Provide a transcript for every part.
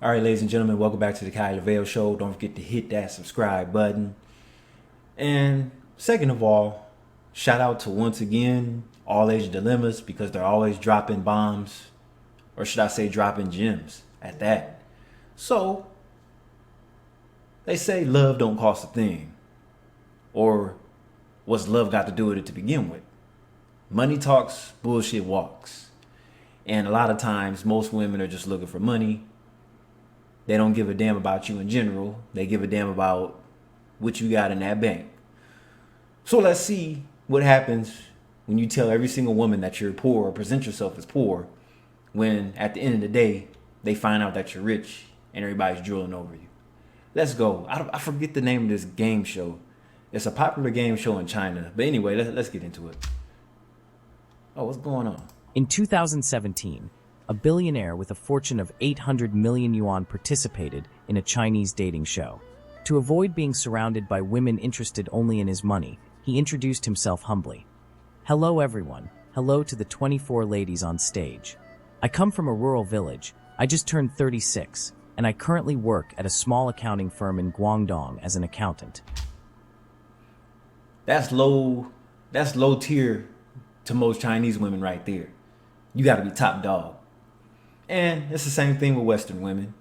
All right, ladies and gentlemen, welcome back to the Kai Lavelle Show. Don't forget to hit that subscribe button. And second of all, shout out to once again All Age Dilemmas because they're always dropping bombs, or should I say dropping gems at that. So, they say love don't cost a thing. Or what's love got to do with it to begin with? Money talks, bullshit walks. And a lot of times, most women are just looking for money. They don't give a damn about you in general. They give a damn about what you got in that bank. So let's see what happens when you tell every single woman that you're poor or present yourself as poor, when at the end of the day, they find out that you're rich and everybody's drooling over you. Let's go. I forget the name of this game show. It's a popular game show in China. But anyway, let's get into it. Oh, what's going on? In 2017, a billionaire with a fortune of 800 million yuan participated in a Chinese dating show. To avoid being surrounded by women interested only in his money, he introduced himself humbly. Hello everyone. Hello to the 24 ladies on stage. I come from a rural village. I just turned 36, and I currently work at a small accounting firm in Guangdong as an accountant. That's low tier to most Chinese women right there. You got to be top dog. And it's the same thing with Western women.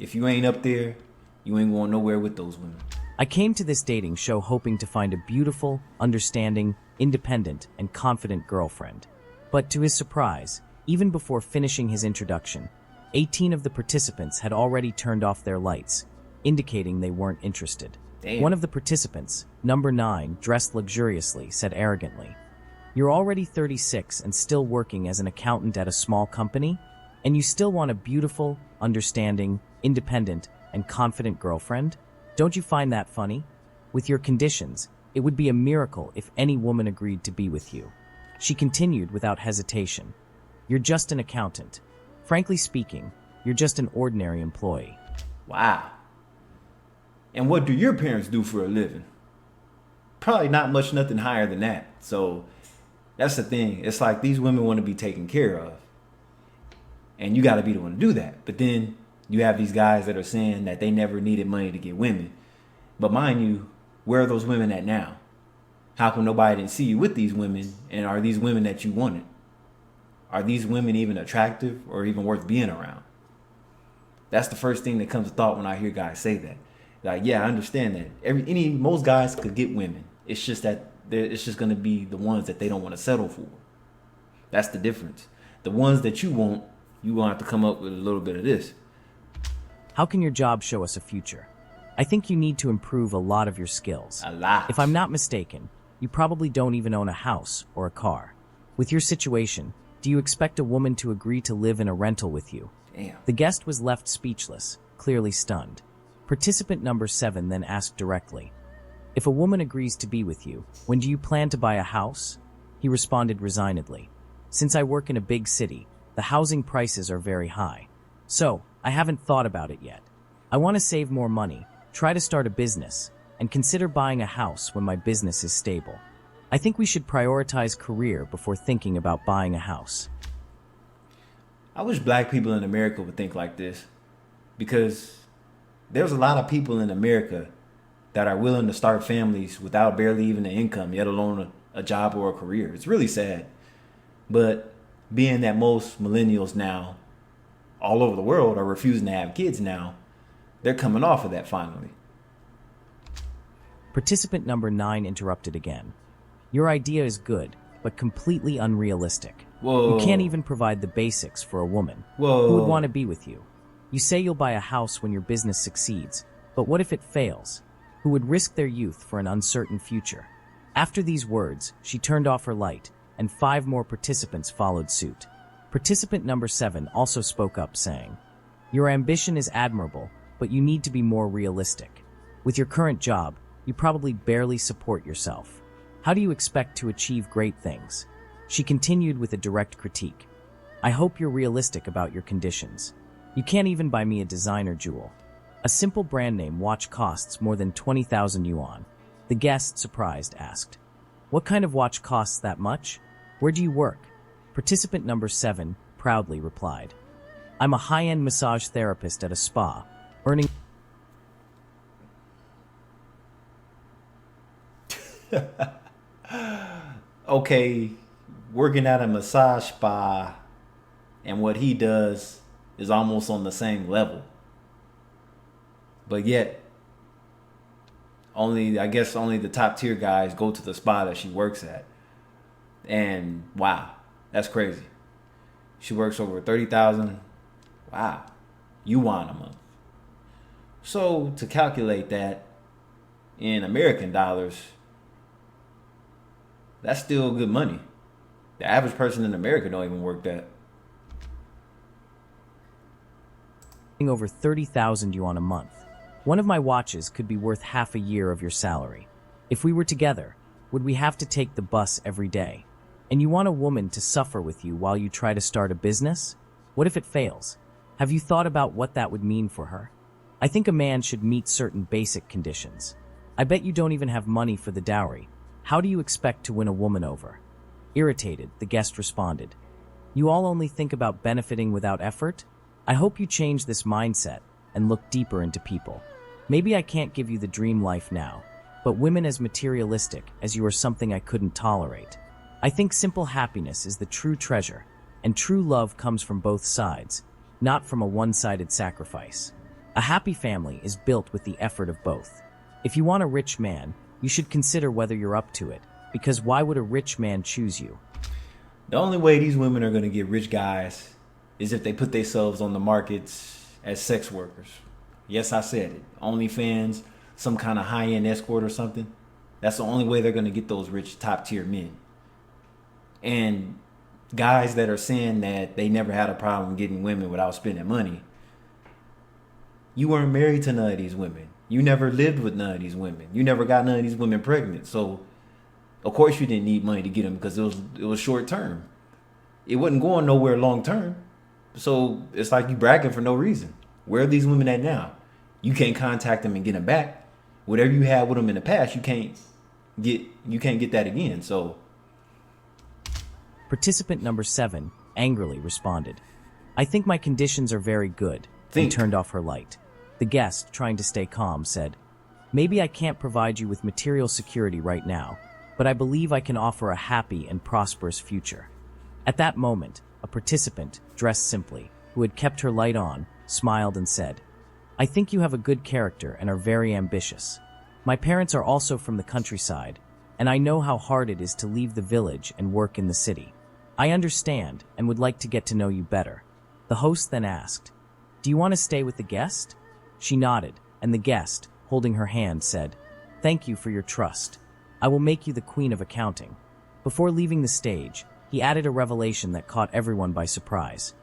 If you ain't up there, you ain't going nowhere with those women. I came to this dating show hoping to find a beautiful, understanding, independent, and confident girlfriend. But to his surprise, even before finishing his introduction, 18 of the participants had already turned off their lights, indicating they weren't interested. Damn. One of the participants, number 9, dressed luxuriously, said arrogantly, "You're already 36 and still working as an accountant at a small company? And you still want a beautiful, understanding, independent, and confident girlfriend? Don't you find that funny? With your conditions, it would be a miracle if any woman agreed to be with you." She continued without hesitation, "You're just an accountant. Frankly speaking, you're just an ordinary employee." Wow. And what do your parents do for a living? Probably not much, nothing higher than that. So that's the thing. It's like these women want to be taken care of. And you got to be the one to do that. But then you have these guys that are saying that they never needed money to get women. But mind you, where are those women at now? How come nobody didn't see you with these women? And are these women that you wanted? Are these women even attractive or even worth being around? That's the first thing that comes to thought when I hear guys say that. Like, yeah, I understand that. Most guys could get women. It's just that it's just going to be the ones that they don't want to settle for. That's the difference. The ones that you want, you will have to come up with a little bit of this. How can your job show us a future? I think you need to improve a lot of your skills. A lot. If I'm not mistaken, you probably don't even own a house or a car. With your situation, do you expect a woman to agree to live in a rental with you? Damn. The guest was left speechless, clearly stunned. Participant number 7 then asked directly, "If a woman agrees to be with you, when do you plan to buy a house?" He responded resignedly, "Since I work in a big city, the housing prices are very high. So, I haven't thought about it yet. I want to save more money, try to start a business, and consider buying a house when my business is stable. I think we should prioritize career before thinking about buying a house." I wish black people in America would think like this, because there's a lot of people in America that are willing to start families without barely even an income, yet alone a job or a career. It's really sad. But being that most millennials now all over the world are refusing to have kids now, they're coming off of that finally. Participant number 9 interrupted again. "Your idea is good, but completely unrealistic. Whoa. You can't even provide the basics for a woman. Whoa. Who would want to be with you? You say you'll buy a house when your business succeeds, but what if it fails? Who would risk their youth for an uncertain future?" After these words, she turned off her light, and 5 more participants followed suit. Participant number 7 also spoke up, saying, "Your ambition is admirable, but you need to be more realistic. With your current job, you probably barely support yourself. How do you expect to achieve great things?" She continued with a direct critique. "I hope you're realistic about your conditions. You can't even buy me a designer jewel. A simple brand name watch costs more than 20,000 yuan. The guest, surprised, asked, "What kind of watch costs that much? Where do you work?" Participant number 7 proudly replied, I'm a high-end massage therapist at a spa, earning Okay, working at a massage spa and what he does is almost on the same level. But yet, only the top tier guys go to the spa that she works at. And wow, that's crazy. She works over 30,000. Wow, yuan a month. So to calculate that in American dollars, that's still good money. The average person in America don't even work that. over 30,000 yuan a month. One of my watches could be worth half a year of your salary. If we were together, would we have to take the bus every day? And you want a woman to suffer with you while you try to start a business? What if it fails? Have you thought about what that would mean for her? I think a man should meet certain basic conditions. I bet you don't even have money for the dowry. How do you expect to win a woman over? Irritated, the guest responded. You all only think about benefiting without effort? I hope you change this mindset and look deeper into people. Maybe I can't give you the dream life now, but women as materialistic as you are something I couldn't tolerate. I think simple happiness is the true treasure, and true love comes from both sides, not from a one-sided sacrifice. A happy family is built with the effort of both. If you want a rich man, you should consider whether you're up to it, because why would a rich man choose you? The only way these women are going to get rich guys is if they put themselves on the markets as sex workers. Yes, I said it. OnlyFans, some kind of high-end escort or something. That's the only way they're going to get those rich top-tier men. And guys that are saying that they never had a problem getting women without spending money, you weren't married to none of these women. You never lived with none of these women. You never got none of these women pregnant. So, of course you didn't need money to get them because it was short term. It wasn't going nowhere long term. So, it's like you bragging for no reason. Where are these women at now? You can't contact them and get them back. Whatever you had with them in the past, you can't get that again. So, participant number 7 angrily responded, I think my conditions are very good, Think. and turned off her light. The guest, trying to stay calm, said, maybe I can't provide you with material security right now, but I believe I can offer a happy and prosperous future. At that moment, a participant, dressed simply, who had kept her light on, smiled and said, I think you have a good character and are very ambitious. My parents are also from the countryside, and I know how hard it is to leave the village and work in the city. I understand and would like to get to know you better. The host then asked, do you want to stay with the guest? She nodded, and the guest, holding her hand, said, thank you for your trust. I will make you the queen of accounting. Before leaving the stage, he added a revelation that caught everyone by surprise.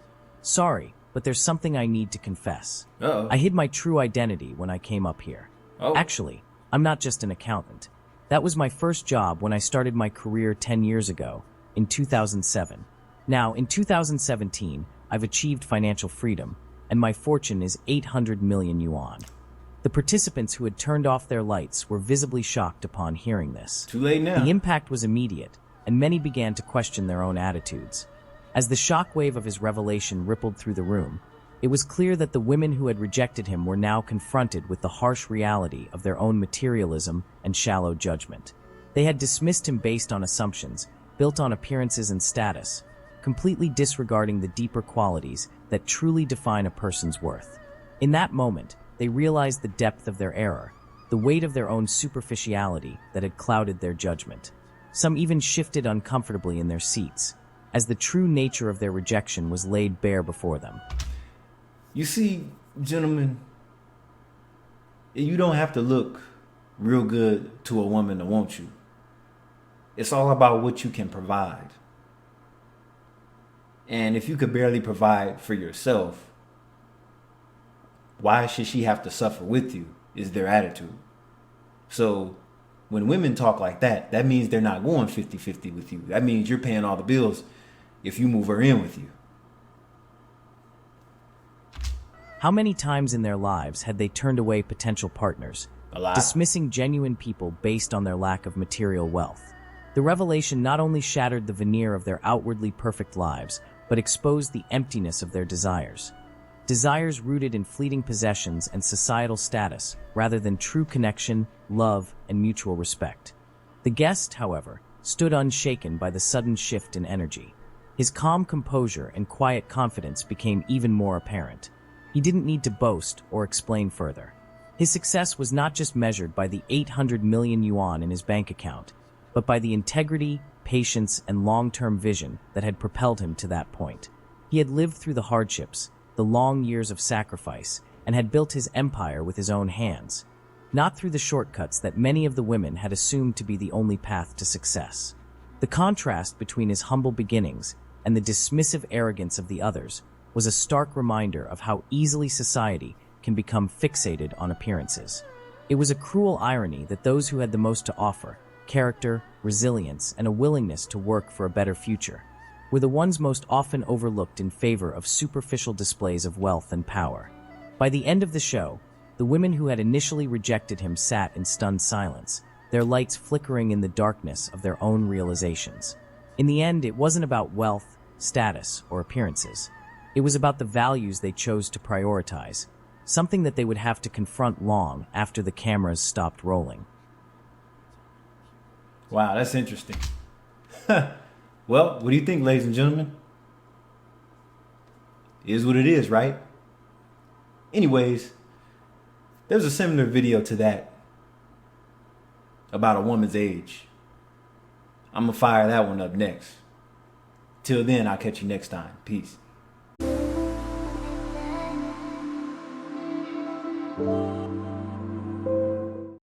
Sorry, but there's something I need to confess. Uh-oh. I hid my true identity when I came up here. Oh. Actually, I'm not just an accountant. That was my first job when I started my career 10 years ago, in 2007. Now, in 2017, I've achieved financial freedom, and my fortune is 800 million yuan. The participants who had turned off their lights were visibly shocked upon hearing this. Too late now. The impact was immediate, and many began to question their own attitudes. As the shockwave of his revelation rippled through the room, it was clear that the women who had rejected him were now confronted with the harsh reality of their own materialism and shallow judgment. They had dismissed him based on assumptions, built on appearances and status, completely disregarding the deeper qualities that truly define a person's worth. In that moment, they realized the depth of their error, the weight of their own superficiality that had clouded their judgment. Some even shifted uncomfortably in their seats, as the true nature of their rejection was laid bare before them. You see, gentlemen, you don't have to look real good to a woman to want you. It's all about what you can provide. And if you could barely provide for yourself, why should she have to suffer with you, is their attitude. So when women talk like that, that means they're not going 50-50 with you. That means you're paying all the bills if you move her in with you. How many times in their lives had they turned away potential partners, A lot. dismissing genuine people based on their lack of material wealth? The revelation not only shattered the veneer of their outwardly perfect lives, but exposed the emptiness of their desires. desires rooted in fleeting possessions and societal status rather than true connection, love, and mutual respect. The guest, however, stood unshaken by the sudden shift in energy. His calm composure and quiet confidence became even more apparent. He didn't need to boast or explain further. His success was not just measured by the 800 million yuan in his bank account, but by the integrity, patience, and long-term vision that had propelled him to that point. He had lived through the hardships, the long years of sacrifice, and had built his empire with his own hands, not through the shortcuts that many of the women had assumed to be the only path to success. The contrast between his humble beginnings and the dismissive arrogance of the others was a stark reminder of how easily society can become fixated on appearances. It was a cruel irony that those who had the most to offer, character, resilience, and a willingness to work for a better future, were the ones most often overlooked in favor of superficial displays of wealth and power. By the end of the show, the women who had initially rejected him sat in stunned silence, their lights flickering in the darkness of their own realizations. In the end, it wasn't about wealth, status, or appearances. It was about the values they chose to prioritize, something that they would have to confront long after the cameras stopped rolling. Wow, that's interesting. Well, what do you think, ladies and gentlemen? It is what it is, right? Anyways, there's a similar video to that about a woman's age. I'm gonna fire that one up next. Till then, I'll catch you next time. Peace.